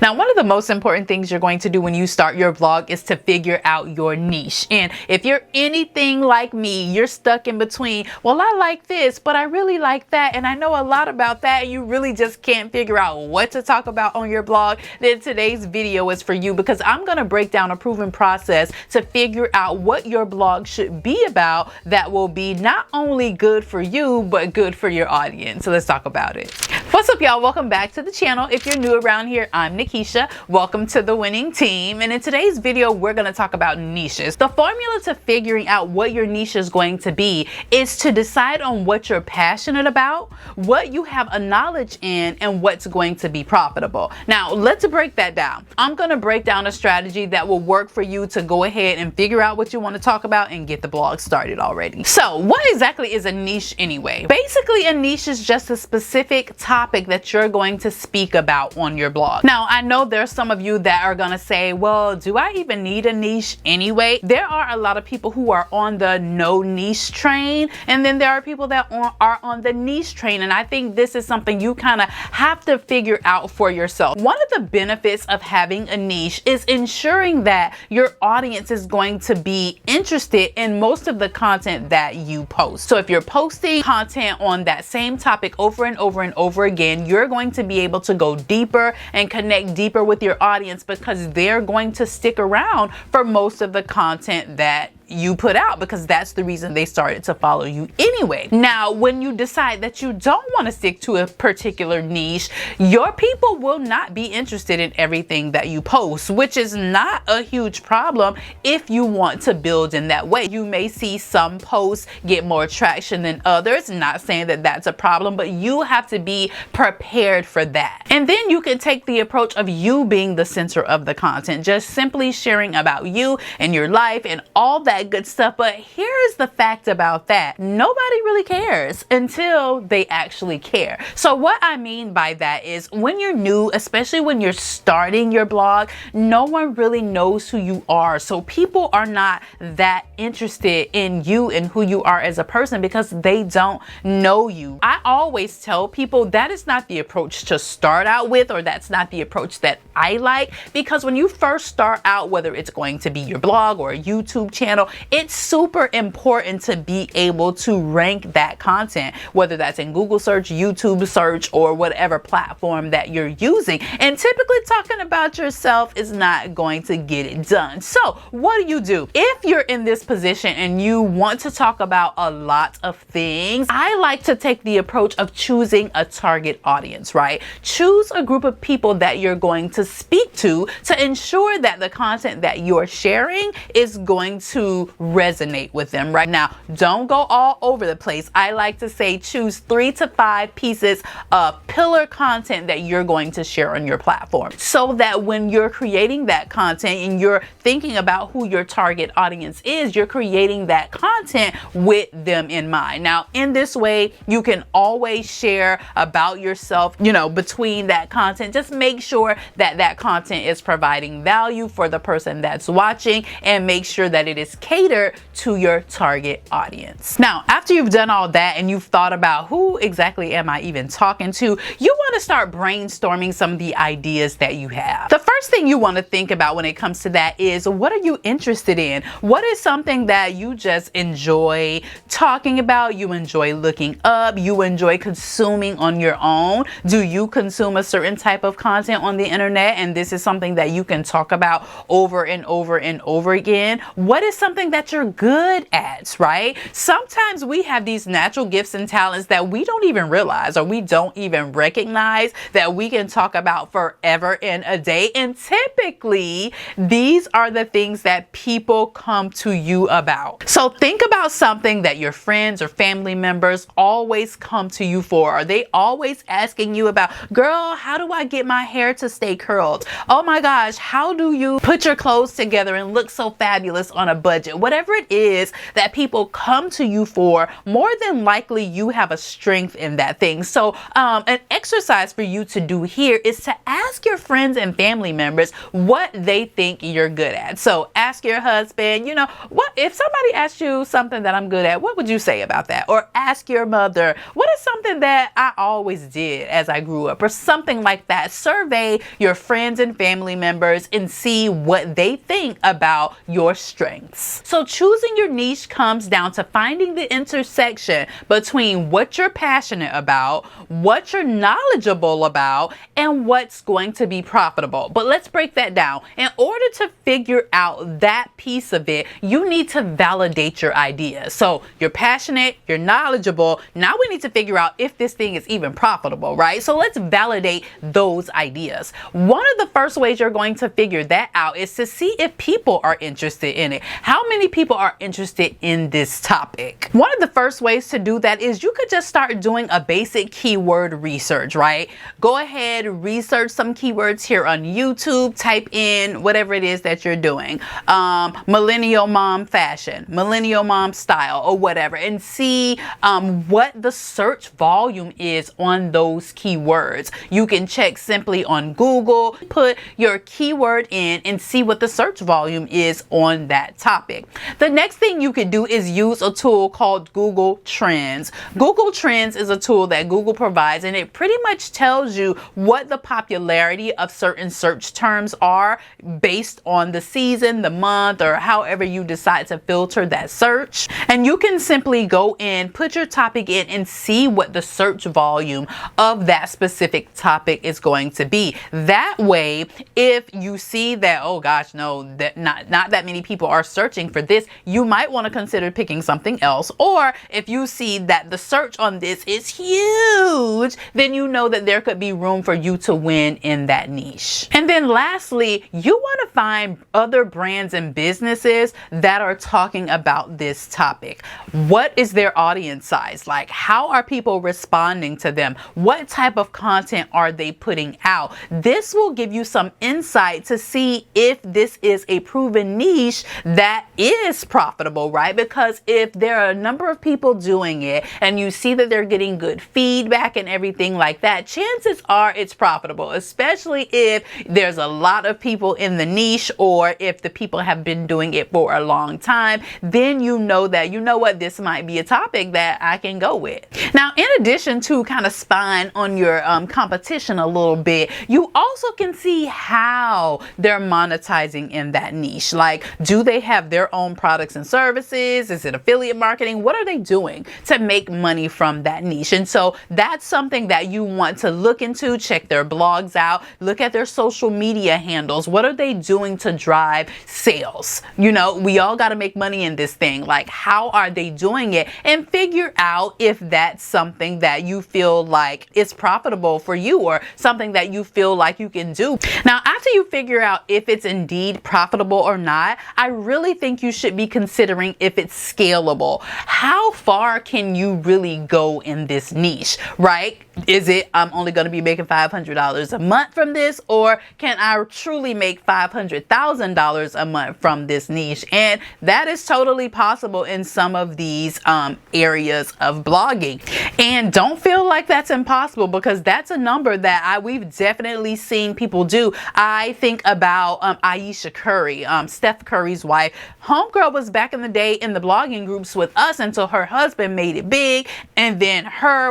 Now, one of the most important things you're going to do when you start your blog is to figure out your niche. And if you're anything like me, you're stuck in between, well, I like this, but I really like that, and I know a lot about that, and you really just can't figure out what to talk about on your blog, then today's video is for you, because I'm going to break down a proven process to figure out what your blog should be about that will be not only good for you, but good for your audience. So let's talk about it. What's up, y'all? Welcome back to the channel. If you're new around here, I'm Nakisha. Welcome to the winning team. And in today's video, we're going to talk about niches. The formula to figuring out what your niche is going to be is to decide on what you're passionate about, what you have a knowledge in, and what's going to be profitable. Now, let's break that down. I'm going to break down a strategy that will work for you to go ahead and figure out what you want to talk about and get the blog started already. So, what exactly is a niche anyway? Basically, a niche is just a specific topic that you're going to speak about on your blog. Now, I know there's some of you that are going to say, well, do I even need a niche anyway? There are a lot of people who are on the no niche train, and then there are people that are on the niche train, and I think this is something you kind of have to figure out for yourself. One of the benefits of having a niche is ensuring that your audience is going to be interested in most of the content that you post. So if you're posting content on that same topic over and over and over again, you're going to be able to go deeper and connect deeper with your audience, because they're going to stick around for most of the content that you put out, because that's the reason they started to follow you anyway. Now, when you decide that you don't want to stick to a particular niche, your people will not be interested in everything that you post, which is not a huge problem if you want to build in that way. You may see some posts get more traction than others, not saying that that's a problem, but you have to be prepared for that. And then you can take the approach of you being the center of the content, just simply sharing about you and your life and all that good stuff. But here's the fact about that: nobody really cares until they actually care. So what I mean by that is, when you're new, especially when you're starting your blog, no one really knows who you are. So people are not that interested in you and who you are as a person, because they don't know you. I always tell people that is not the approach to start out with, or that's not the approach that I like, because when you first start out, whether it's going to be your blog or a YouTube channel, it's super important to be able to rank that content, whether that's in Google search, YouTube search, or whatever platform that you're using. And typically talking about yourself is not going to get it done. So what do? If you're in this position and you want to talk about a lot of things, I like to take the approach of choosing a target audience, right? Choose a group of people that you're going to speak to ensure that the content that you're sharing is going to resonate with them. Right now, don't go all over the place. I like to say choose 3 to 5 pieces of pillar content that you're going to share on your platform, so that when you're creating that content and you're thinking about who your target audience is, you're creating that content with them in mind. Now, in this way, you can always share about yourself, between that content. Just make sure that that content is providing value for the person that's watching, and make sure that it is cater to your target audience. Now, after you've done all that and you've thought about who exactly am I even talking to, you want to start brainstorming some of the ideas that you have. The first thing you want to think about when it comes to that is, what are you interested in? What is something that you just enjoy talking about, you enjoy looking up, you enjoy consuming on your own? Do you consume a certain type of content on the internet, and this is something that you can talk about over and over and over again? What is something that you're good at, right? Sometimes we have these natural gifts and talents that we don't even realize, or we don't even recognize, that we can talk about forever and a day. And typically, these are the things that people come to you about. So think about something that your friends or family members always come to you for. Are they always asking you about, girl, how do I get my hair to stay curled? Oh my gosh, how do you put your clothes together and look so fabulous on a budget? Whatever it is that people come to you for, more than likely you have a strength in that thing. So an exercise for you to do here is to ask your friends and family members what they think you're good at. So ask your husband, you know, what if somebody asks you something that I'm good at, what would you say about that? Or ask your mother, what is something that I always did as I grew up, or something like that. Survey your friends and family members and see what they think about your strengths. So choosing your niche comes down to finding the intersection between what you're passionate about, what you're knowledgeable about, and what's going to be profitable. But let's break that down. In order to figure out that piece of it, you need to validate your idea. So you're passionate, you're knowledgeable. Now we need to figure out if this thing is even profitable, right? So let's validate those ideas. One of the first ways you're going to figure that out is to see if people are interested in it. How many people are interested in this topic? One of the first ways to do that is you could just start doing a basic keyword research, right? Go ahead, research some keywords here on YouTube, type in whatever it is that you're doing. Millennial mom fashion, millennial mom style, or whatever, and see what the search volume is on those keywords. You can check simply on Google, put your keyword in and see what the search volume is on that topic. The next thing you could do is use a tool called Google Trends. Google Trends is a tool that Google provides, and it pretty much tells you what the popularity of certain search terms are based on the season, the month, or however you decide to filter that search. And you can simply go in, put your topic in, and see what the search volume of that specific topic is going to be. That way, if you see that, oh gosh, no, that not that many people are searching for this, you might want to consider picking something else. Or if you see that the search on this is huge, then you know that there could be room for you to win in that niche. And then lastly, you want to find other brands and businesses that are talking about this topic. What is their audience size like? How are people responding to them? What type of content are they putting out? This will give you some insight to see if this is a proven niche that is profitable, right? Because if there are a number of people doing it and you see that they're getting good feedback and everything like that, chances are it's profitable, especially if there's a lot of people in the niche, or if the people have been doing it for a long time. Then you know that, you know what, this might be a topic that I can go with. Now, in addition to kind of spying on your competition a little bit, you also can see how they're monetizing in that niche. Like, do they have their own products and services? Is it affiliate marketing? What are they doing to make money from that niche? And so that's something that you want to look into. Check their blogs out, look at their social media handles. What are they doing to drive sales? You know, we all got to make money in this thing. Like, how are they doing it? And figure out if that's something that you feel like is profitable for you, or something that you feel like you can do. Now, after you figure out if it's indeed profitable or not, I really think you should be considering if it's scalable. How far can you really go in this niche, right? Is it, I'm only going to be making $500 a month from this, or can I truly make $500,000 a month from this niche? And that is totally possible in some of these areas of blogging. And don't feel like that's impossible, because that's a number that we've definitely seen people do. I think about Ayesha Curry, Steph Curry's wife. Homegirl was back in the day in the blogging groups with us until her husband made it big, and then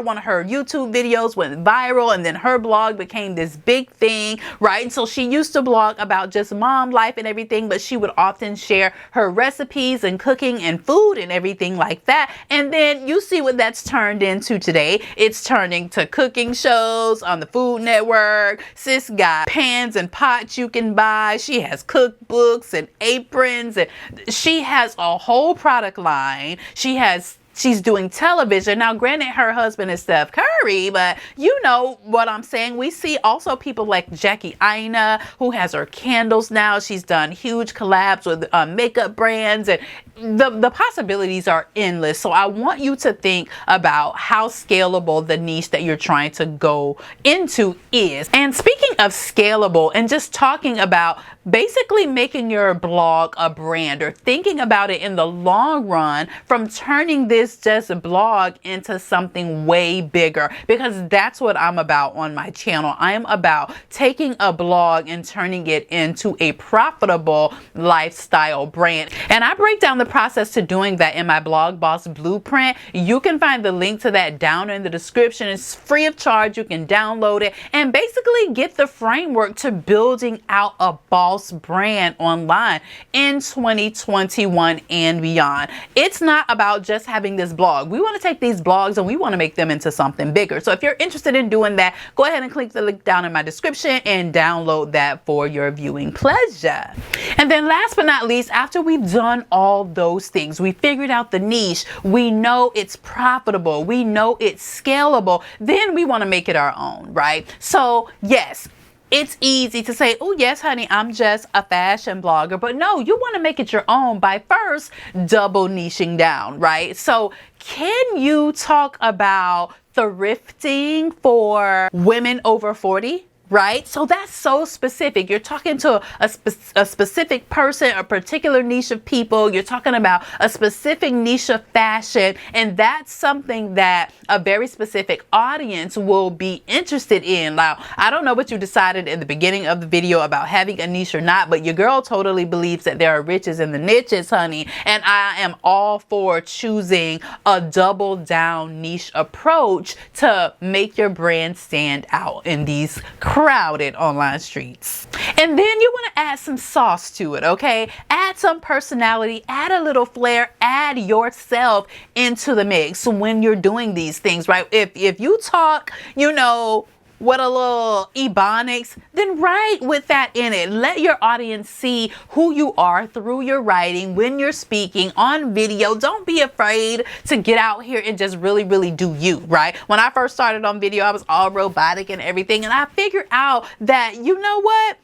one of her YouTube videos went viral, and then her blog became this big thing, right? And so she used to blog about just mom life and everything, but she would often share her recipes and cooking and food and everything like that. And then you see what that's turned into today. It's turning to cooking shows on the Food Network. Sis got pans and pots you can buy. She has cookbooks and aprons, and she has a whole product line. She's doing television. Now, granted, her husband is Steph Curry, but you know what I'm saying. We see also people like Jackie Aina, who has her candles now. She's done huge collabs with makeup brands, and the possibilities are endless. So I want you to think about how scalable the niche that you're trying to go into is. And speaking of scalable, and just talking about basically making your blog a brand, or thinking about it in the long run from turning this just blog into something way bigger, because that's what I'm about on my channel. I am about taking a blog and turning it into a profitable lifestyle brand. And I break down the process to doing that in my Blog Boss Blueprint. You can find the link to that down in the description. It's free of charge. You can download it and basically get the framework to building out a boss brand online in 2021 and beyond. It's not about just having this blog. We want to take these blogs and we want to make them into something bigger. So if you're interested in doing that, go ahead and click the link down in my description and download that for your viewing pleasure. And then last but not least, after we've done all those things, we figured out the niche, we know it's profitable, we know it's scalable, then we want to make it our own, right? So yes, it's easy to say, oh yes, honey, I'm just a fashion blogger. But no, you want to make it your own by first double niching down, right? So can you talk about thrifting for women over 40? Right? So that's so specific. You're talking to a specific person, a particular niche of people. You're talking about a specific niche of fashion. And that's something that a very specific audience will be interested in. Now, I don't know what you decided in the beginning of the video about having a niche or not, but your girl totally believes that there are riches in the niches, honey. And I am all for choosing a double down niche approach to make your brand stand out in these crowded online streets. And then you want to add some sauce to it, okay? Add some personality, add a little flair, add yourself into the mix when you're doing these things, right? If you talk, you know, with a little ebonics, then write with that in it. Let your audience see who you are through your writing, when you're speaking, on video. Don't be afraid to get out here and just really do you, right? When I first started on video, I was all robotic and everything, and I figured out that, you know what?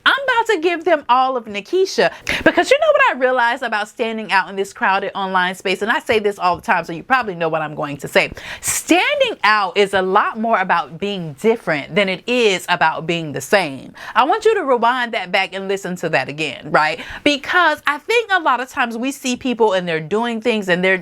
I'm about to give them all of Nakisha, because you know what I realized about standing out in this crowded online space, and I say this all the time, so you probably know what I'm going to say. Standing out is a lot more about being different than it is about being the same. I want you to rewind that back and listen to that again, right? Because I think a lot of times we see people and they're doing things and they're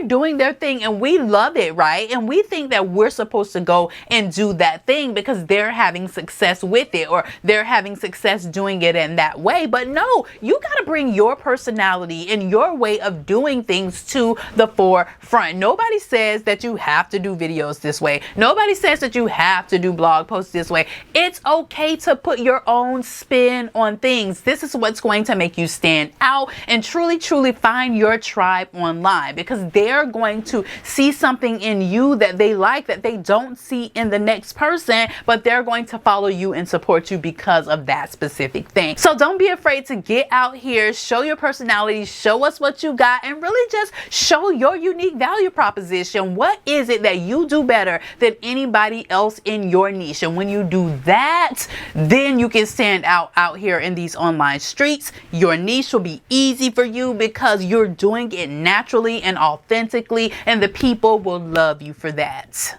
doing their thing and we love it, right? And we think that we're supposed to go and do that thing because they're having success with it, or they're having success doing it in that way. But no, you got to bring your personality and your way of doing things to the forefront. Nobody says that you have to do videos this way. Nobody says that you have to do blog posts this way. It's okay to put your own spin on things. This is what's going to make you stand out and truly find your tribe online, because they're going to see something in you that they like that they don't see in the next person, but they're going to follow you and support you because of that specific thing. So don't be afraid to get out here, show your personality, show us what you got, and really just show your unique value proposition. What is it that you do better than anybody else in your niche? And when you do that, then you can stand out here in these online streets. Your niche will be easy for you because you're doing it naturally and authentically, and the people will love you for that.